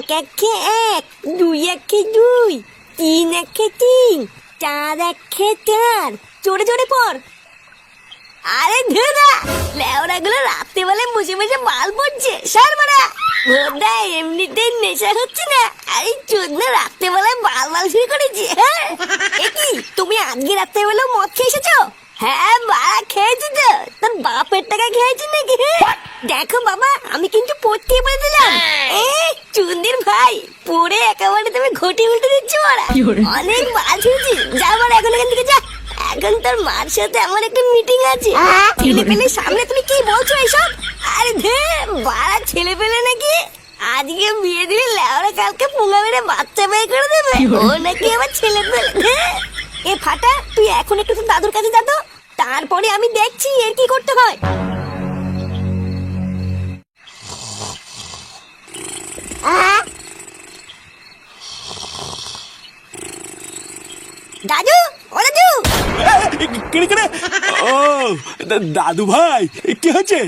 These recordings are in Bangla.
এক একে এক, দুই একে দুই, তিন একে তিন, চার একে চার। জোরে জোরে পড়। আরে ধুরা, লেওড়া গুলো রাত্রেবেলায় বসে বসে মাল পড়ছে। সার মারা ভোরটা এমনিতেই নেশা হচ্ছে না, আরে চোদনা রাত্রেবেলায় মাল মাল শুরু করেছে। হ্যাঁ কি তুমি আজকে রাত্রেবেলা মদ খেয়ে এসেছো? হ্যাঁ বাড়া খেয়েছি তো, তোর বাপের টাকা খেয়েছি নাকি? দেখো বাবা, আমি কিন্তু পড়তে বলে দিলাম। চুন্দির ভাই পড়ে একেবারে তুমি ঘটি উল্টে দিচ্ছ। মারা অনেক মাল শুনছি, যা মারা এখন এখান থেকে যা। এখন তোর মার সাথে আমার একটা মিটিং আছে। ছেলে পেলে সামনে তুমি কি বলছো এইসব? আরে ধে বাড়া ছেলে পেলে নাকি? আজকে বিয়ে দিলে লেওরা কালকে পুঙ্গা মেরে বাচ্চা বের করে দেবে। ও নাকি আমার ছেলে পেলে। এ ফাটা, তুই এখন একটু তোর দাদুর কাছে যা তো, তারপরে আমি দেখছি এর কি করতে হয়। দাদু, ও দাদু। ও দাদু ভাই, কি হচ্ছে?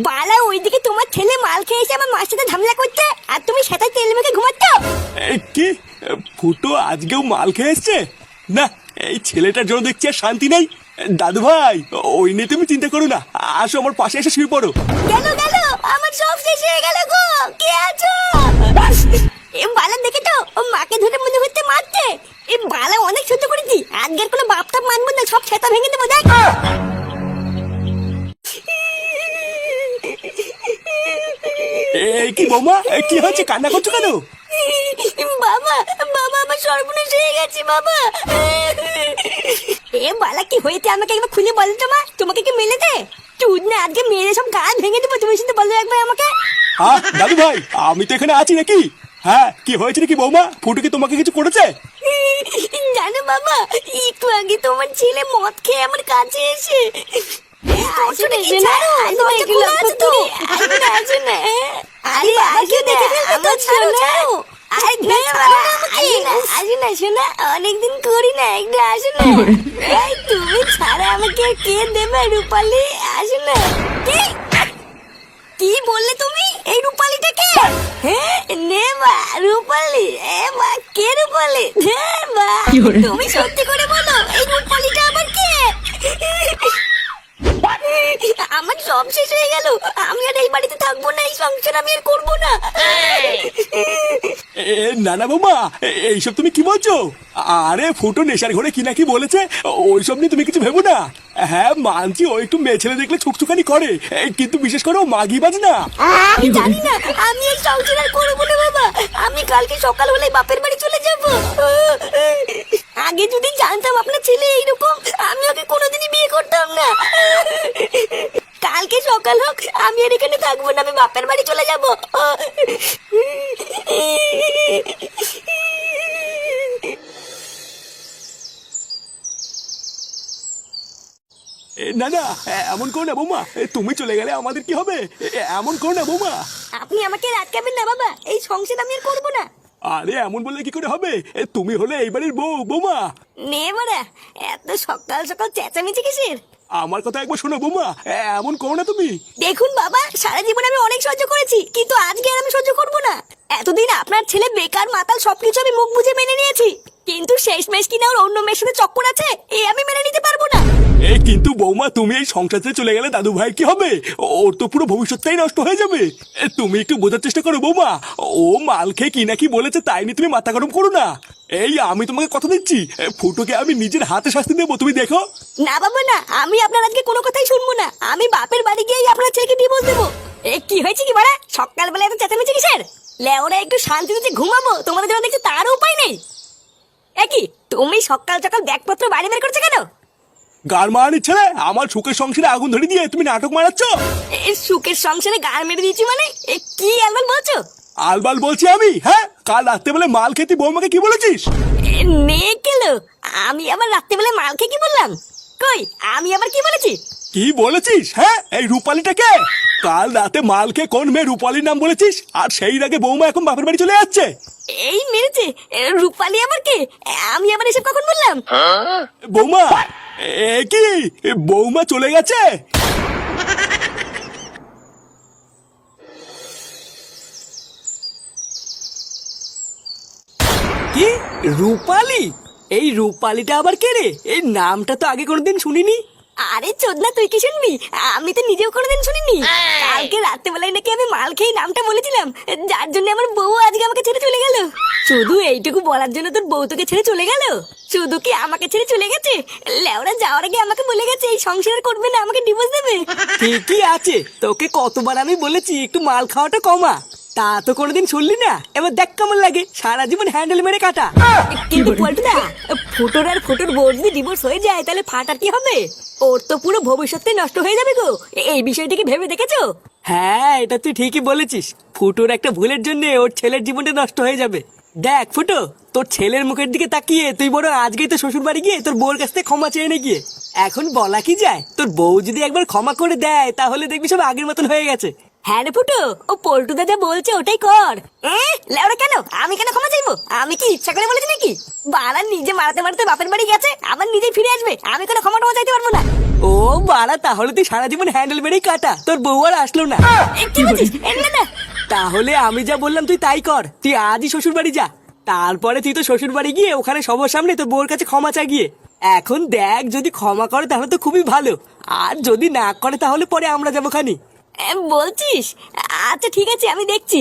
বালা ওইদিকে তোমার ছেলে মাল খেয়ে এসে আমার মার সাথে ঝামেলা করছে, আর তুমি সেটাই তেল মেখে ঘুমাচ্ছ। কি ফুটো আজকেও মাল খেয়ে এসছে? না, এই ছেলেটার জন্য দেখছি আর শান্তি নেই। দাদু ভাই, ওই নিয়ে তুমি চিন্তা করো না, আসো আমার পাশে এসে শুয়ে পড়ো। গেল গেল, আমার সব শেষ হয়ে গেল গো। কে আছো? এ বালা দেখে তো ও মাকে ধরে মনে হচ্ছে মারছে। এ বালা অনেক সহ্য করেছি, আজকের কোনো বাপটা মানবো না, সব ছেতা ভেঙে দেবো। দেখ কি বৌমা, কি হচ্ছে? কান্না করছো কেন? বাবা, বাবা আমার সর্বনাশ হয়ে গেছে বাবা। এ বালা কি হয়েছে আমাকে একবার খুলে বলো তো মা, তোমাকে কি মেলে দে? তুই না আজকে মেরে সব গান ভেঙে দেবো, তুমি শুনতে বলো একবার আমাকে। দাদু ভাই, আমি তো এখানে আছি নাকি? হ্যাঁ, কি হয়েছে নাকি বৌমা? ফুটু কি তোমাকে কিছু করেছে? জানো বাবা, একটু আগে তোমার ছেলে মদ খেয়ে আমার কাছে এসে অনেকদিন করি না, একটু আসো না। তুমি ছাড়া আমাকে কে দেবে? রূপালি আসো না। কি বললে তুমি? এই রূপালিটাকে? হ্যাঁ নে মা, রূপালি। এ মা, কে রূপালি? তুমি সত্যি করে বলো, এই রূপালিটা আবার কে? আমার সব শেষ হয়ে গেল, আমি আর এই বাড়িতে থাকবো না, এই সংসার আমি আর করবো না। না না বৌমা, এইসব তুমি কি বলছো? আরে ফুটো নেশার ঘরে কি না কি বলেছে, ওইসব নিয়ে তুমি কিছু ভেবো না। হ্যাঁ মানছি, ও একটু মেয়ে ছেলে দেখলে ছুকছুকানি করে, কিন্তু বিশেষ করে ও মাগি বাজ না। আমি জানি না, আমি এই সংসার আর করবো না বাবা। আমি কালকে সকাল হলে বাপের বাড়ি চলে যাবো। আগে যদি জানতাম আপনার ছেলে এইরকম, আমি ওকে কোনোদিনই বিয়ে করতাম না। কালকে সকাল হোক, আমি আর এখানে থাকবো না, আমি বাপের বাড়ি চলে যাবো। না না, এমন করো না বৌমা, তুমি চলে গেলে আমাদের কি হবে? এমন করো না বৌমা। আপনি আমাকে আটকাবেন না বাবা, এই সংসার আমি আর করবো না। আরে এমন বললে কি করে হবে? তুমি হলে এই বাড়ির বউ, বৌমা। নে বাড়া, এত সকাল সকাল চেঁচামেচি কিসের? আমার কথা একবার শোনো বৌমা, এমন করো না তুমি। দেখুন বাবা, সারা জীবন আমি অনেক সহ্য করেছি, কিন্তু আজকে আর আমি সহ্য করবো না। এতদিন আপনার ছেলে বেকার মাতাল সবকিছু আমি মুখ বুঝে মেনে নিয়েছি, কিন্তু শেষমেশ কিনা ওর অন্য মেয়ের সাথে চক্কর আছে, এই আমি মেনে নিতে পারবো না। কিন্তু বৌমা, তুমি এই সংসারে চলে গেলে দাদু ভাই কি হবে? ওর তো পুরো ভবিষ্যৎটাই নষ্ট হয়ে যাবে। তুমি একটু বোঝার চেষ্টা করো বৌমা, ও মাল খেয়ে কি না কি বলেছে, তাই নিয়ে তুমি মাথা গরম করো না। এই আমি তোমাকে কথা দিচ্ছি, ফুটোকে আমি নিজের হাতে শাস্তি দেবো, তুমি দেখো। না বাবা না, আমি আপনার আজকে কোনো কথাই শুনবো না, আমি বাপের বাড়ি গিয়েই আপনার ছেলেকে ডিভোর্স দেবো। কি হয়েছে কি বাড়া, সকালবেলা এত চেঁচামেচি কিসের? লেওরা একটু শান্তিতে ঘুমাবো, তোমাদের জন্য দেখছি তারও উপায় নেই। কি তুমি সকাল সকাল ব্যাগপত্র বাড়ি বের করছো কেন? গার মারানি ছেলে, আমার সুখের সংসারে আগুন ধরে দিয়ে তুমি নাটক মারাচ্ছ। সুখের সংসারে গাড় মেরে দিয়েছি মানে? কি আলবাল বলছো? আলবাল বলছি আমি? হ্যাঁ, কাল রাত্রে বেলা মাল খেতে বৌমাকে কি বলেছিস? নে কেলো, আমি আবার রাত্রেবেলা মাল খেয়ে কি বললাম? কই, আমি আবার কি বলেছি? কি বলেছিস? হ্যাঁ, এই রূপালিটাকে কাল রাতে মাল খেয়ে কোন মেয়ে রূপালির নাম বলেছিস, আর সেই আগে বৌমা এখন বাপের বাড়ি চলে যাচ্ছে। এই মেরেছে রূপালি আবার কে? আমি আবার এসব কখন বললাম? বৌমা, কি বৌমা চলে গেছে? কি রূপালি? এই রূপালিটা আবার কে রে? এই নামটা তো আগে কোনোদিন শুনিনি। আরে চোদনা, তুই কি শুনবি? আমি তো নিজেও কোনোদিন শুনিনি। কালকে রাত্রেবেলায় নাকি আমি মাল খেয়ে নামটা বলেছিলাম, যার জন্য আমার বউ আজকে আমাকে ছেড়ে চলে গেল। শুধু এইটুকু বলার জন্য তোর বউ তোকে ছেড়ে চলে গেল? শুধু কি আমাকে ছেড়ে চলে গেছে? লেওরা যাওয়ার আগে আমাকে বলে গেছে এই সংসার আর করবে না, আমাকে ডিভোর্স দেবে। ঠিকই আছে, তোকে কতবার আমি বলেছি একটু মাল খাওয়াটা কমা, তা তো কোনোদিন শুনলি না। এবার দেখ কেমন লাগে, সারা জীবন হ্যান্ডেল মেরে কাটা। কিন্তু পল্টুদা, ফুটোর আর ফুটোর বউ যদি ডিভোর্স হয়ে যায় তাহলে ফাটার কি হবে? ওর তো পুরো ভবিষ্যৎটাই নষ্ট হয়ে যাবে গো। এই বিষয়টা কি ভেবে দেখেছো? হ্যাঁ, এটা তুই ঠিকই বলেছিস। ফুটোর একটা ভুলের জন্য ওর ছেলের জীবনটা নষ্ট হয়ে যাবে। দেখ ফুটো, তোর ছেলের মুখের দিকে তাকিয়ে তুই বড় আজকেই তো শ্বশুর বাড়ি গিয়ে তোর বউর কাছ থেকে ক্ষমা চেয়ে নে গিয়ে। এখন বলা কি যায়, তোর বউ যদি একবার ক্ষমা করে দেয় তাহলে দেখবি সব আগের মতন হয়ে গেছে। হ্যাঁ রে ফুটো, ও পল্টুদা যা বলছে ওটাই কর। লেওরা কেন? আমি কেন ক্ষমা চাইবো? আমি কি ইচ্ছা করে বলেছি নাকি? বাড়া নিজে মারতে মারতে বাপের বাড়ি গেছে, আবার নিজেই ফিরে আসবে, আমি কোনো ক্ষমা টমা চাইতে পারবো না। ও বাড়া, তাহলে তুই সারা জীবন হ্যান্ডেল মেরেই কাটা, তোর বউ আর আসলো না। কি বলছিস? না না, তাহলে আমি যা বললাম তুই তাই কর, তুই আজই শ্বশুর বাড়ি যা। তারপরে তুই তো শ্বশুর বাড়ি গিয়ে ওখানে সবার সামনে তোর বউর কাছে ক্ষমা চা গিয়ে। এখন দেখ, যদি ক্ষমা করে তাহলে তো খুবই ভালো, আর যদি না করে তাহলে পরে আমরা যাবো খানি। বলছিস? আচ্ছা ঠিক আছে, আমি দেখছি।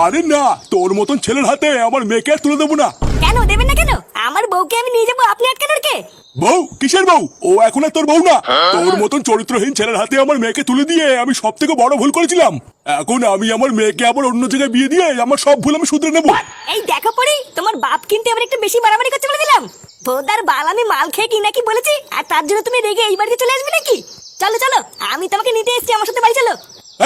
আরে না, তোর মতন ছেলের হাতে আমার মেয়েকে আর তুলে দেবো না। কেন দেবেন না? কেন? আমার বউকে আমি নিয়ে যাবো, আপনি আটকানোর কে? বউ? কিসের বউ? ও এখন আর তোর বউ না। তোর মতন চরিত্রহীন ছেলের হাতে আমার মেয়েকে তুলে দিয়ে আমি সব থেকে বড় ভুল করেছিলাম। এখন আমি আমার মেয়েকে আবার অন্য জায়গায় বিয়ে দিয়ে আমার সব ভুল আমি শুধরে নেবো। এই দেখো পড়ি, তোমার বাপ কিন্তু এবার একটু বেশি বাড়াবাড়ি করতে বলে দিলাম। ভোদার বাল, আমি মাল খেয়ে কি নাকি বলেছি, আর তার জন্য তুমি রেগে এই বাড়িতে চলে আসবে নাকি? চলো চলো, আমি তোমাকে নিতে এসেছি, আমার সাথে বাড়ি চলো।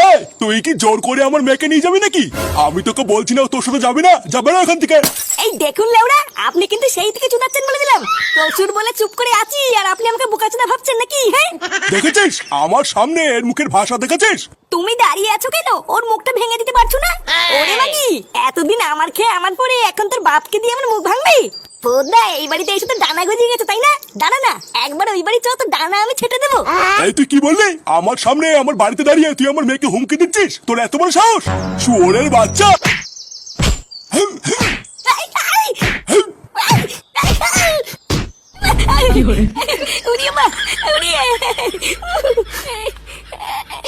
এই, তুই কি জোর করে আমার মেয়েকে নিয়ে যাবি নাকি? আমি তোকে বলছি না ও তোর সাথে যাবি না, যাবে না এখান থেকে। এই দেখুন লেওড়া, আপনি কিন্তু সেই থেকে চুদাচ্ছেন বলে দিলাম। প্রচুর বলে চুপ করে আছি, আর আপনি আমাকে বোকাচোদা ভাবছেন নাকি? হ্যাঁ, দেখেছিস আমার সামনে এর মুখের ভাষা দেখেছিস? তুমি দাঁড়িয়ে আছো কেন? ওর মুখটা ভেঙে দিতে পারছো না? ওরে মাগি, এতদিন আমার খেয়ে আমার পরে এখন তোর বাপকে দিয়ে আমার মুখ ভাঙবি? বোধা এই বাড়িতে এসে তো ডানা গজিয়ে গেছে, তাই না? ডানা না, একবার ওই বাড়ি চল, তো ডানা আমি ছেটে দেবো। এই তুই কি বললি? আমার সামনে আমার বাড়িতে দাঁড়িয়ে তুই আমার মেয়েকে হুমকি দিচ্ছিস? তোর এত বড় সাহস! শুয়োরের বাচ্চা!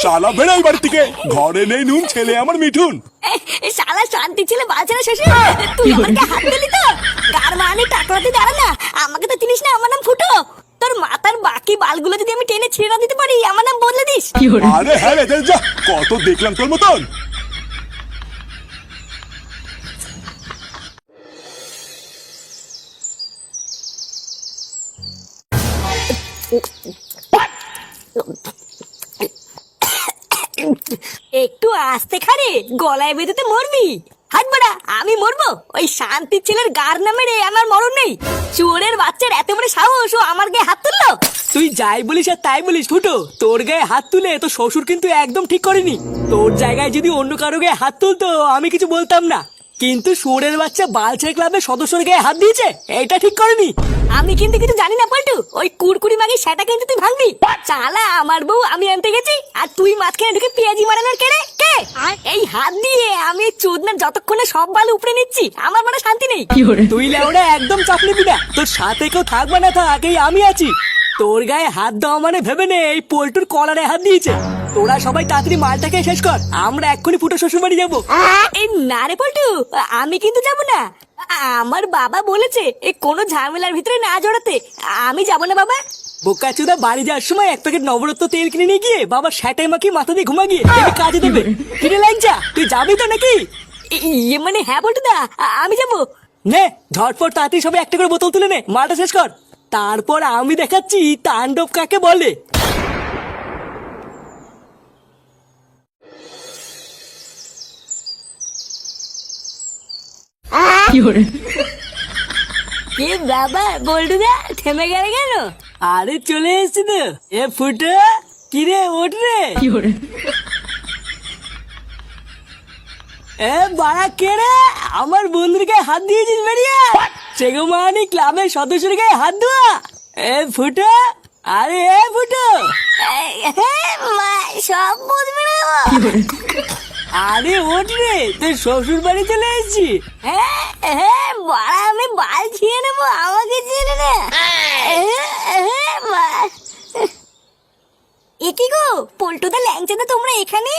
শালা বেড়াই বাড়ি থেকে, ঘরে নেই নুন, ছেলে আমার মিঠুন। শালা শান্তি ছিল বাচ্চারা শ্বশুর, তুই আমাকে হাত দিলি তো? গার মানে টাকলাতে দাঁড়া না, আমাকে তো চিনিস না, আমার নাম ফুটো। তোর মাথার বাকি বালগুলো যদি আমি টেনে ছিঁড়ে দিতে পারি, আমার নাম বদলে দিস। আরে হ্যাঁ রে, যা, কত দেখলাম তোর মতন। একটু আস্তে খারে, গলায় বেঁধেতে মরবি। হাট বাড়া, আমি মরবো? ওই শান্তির ছেলের গার নামে রে আমার মরণ নেই। চোরের বাচ্চার এত বড় সাহস, ও আমার গায়ে হাত তুললো। তুই যাই বলিস আর তাই বলিস ফুটো, তোর গায়ে হাত তুলে তো শ্বশুর কিন্তু একদম ঠিক করেনি। তোর জায়গায় যদি অন্য কারো গায়ে হাত তুলতো আমি কিছু বলতাম না, কিন্তু শুয়োরের বাচ্চা বালছেড়ে ক্লাবের সদস্যের গায়ে হাত দিয়েছে, এটা ঠিক করেনি। আমি কিন্তু কিছু জানি না পল্টু, ওই কুড়কুড়ি মাগি সেটা কিন্তু তুই ভাঙবি। চালা আমার বউ আমি আনতে গেছি, আর তুই মাঝখানে ঢুকে পেঁয়াজি মারানোর কে রে? কে? এই হাত দিয়ে আমি চোদনার যতক্ষণে সব বাল উপরে নিচ্ছি, আমার মানে শান্তি নেই। তুই লেওড়া একদম চাপ নিবি না, তোর সাথে কেউ থাকবে না থাক, এই আমি আছি। তোর গায়ে হাত দেওয়া মানে ভেবে নে এই পোল্টুর কলারে হাত দিয়েছে। তোরা সবাই তাড়াতাড়ি মালটাকে শেষ কর, আমরা এক্ষুনি ফুটো শ্বশুর বাড়ি যাবো। এই না রে পল্টু, আমি কিন্তু যাব না। আমার বাবা বলেছে এই কোনো ঝামেলার ভিতরে না জড়াতে, আমি যাব না বাবা। বোকাচোদা, বাড়ি যাওয়ার সময় এক প্যাকেট নবরত্ন তেল কিনে নিয়ে গিয়ে বাবা স্যাটাই মাখিয়ে মাথা দিয়ে ঘুমা গিয়ে দেখবি কাজে দেবে। কিনে লাগছা, তুই যাবি তো নাকি? ইয়ে মানে হ্যাঁ পল্টু দা, আমি যাব। নে ঝটপট তাড়াতাড়ি সবাই একটা করে বোতল তুলে নে, মালটা শেষ কর। তারপর আমি দেখাচ্ছি তাণ্ডব কাকে বলে। কে বাবা, বল্টু দা থেমে গেলে কেন? আরে চলে এসছি তো। এ ফুটো, কিরে ওঠ রে। এ বাড়া কে রে? আমার বন্ধুর গায়ে হাত দিয়েছিস বেরিয়ে? সেগো মানে ক্লাবের সদস্যের গায়ে হাত দেওয়া? এ ফুটো, আরে এ ফুটো। হ্যাঁ মা, সব বুঝবে না। আরে ওঠ রে, তোর শ্বশুর বাড়ি চলে এসেছি। হ্যাঁ হ্যাঁ বাড়া, আমি বাল ছিঁড়ে নেবো, আমাকে চেনে না। এ কি গো পল্টুদা ল্যাংচাদা, তোমরা এখানে?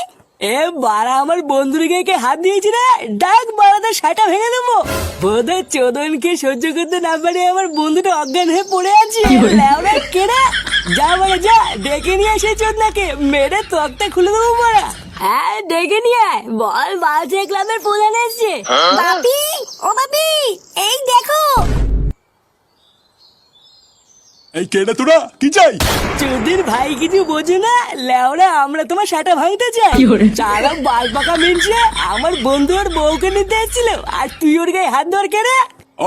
এ বাড়া, আমার বন্ধুর গায়ে হাত দিয়েছি রে, ডাক বাড়াতে সাটা ভেঙে দেবো। বোধহয় চোদনকে সহ্য করতে না পারে আমার বন্ধুটা অজ্ঞান হয়ে পড়ে আছে। লেওড়া কেনা, যা বাড়া যা, ডেকে নিয়ে আসে চোদনাকে, মেরে তক্তা খুলে দেবো বাড়া। হ্যাঁ ডেকে নিয়ে আয়, বল বালছে ক্লাবের প্রধান এসছে। বাপি, ও বাপি, এই দেখো। এই কেডা তোরা, কি চাই? চোদের ভাই কিছু বোঝো না, লেওরা আমরা তোমার সাটা ভাঙতে চাই। চালা বাল পাকা মিনছে, আমার বন্ধু ওর বউকে নিতে এসেছিল, আর তুই ওর গায়ে হাত ধর কেড়ে।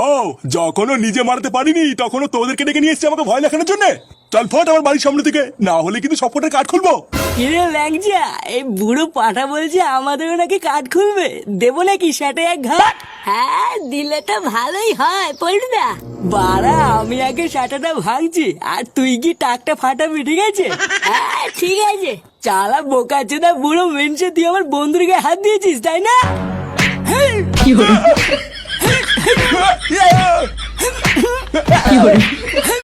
ও, যখনও নিজে মারতে পারিনি তখনও তোদেরকে ডেকে নিয়ে এসছি আমাকে ভয় দেখানোর জন্য। চল ফট আমার বাড়ির সামনে থেকে, না হলে কিন্তু সবকটার কাঠ খুলবো। কিরে ল্যাংচা, এই বুড়ো পাঠা বলছে আমাদেরও নাকি কাঠ খুলবে, দেবো নাকি সেটা এক ঘাট? হ্যাঁ দিলে তো ভালোই হয় পল্টুদা। বাড়া, আমি আগে সাটাটা ভাঙছি, আর তুই কি টাকটা ফাটাবি, ঠিক আছে? হ্যাঁ ঠিক আছে। চালা বোকা চোদা বুড়ো মিনছে, তুই আমার বন্ধুর গায়ে হাত দিয়েছিস তাই না? কি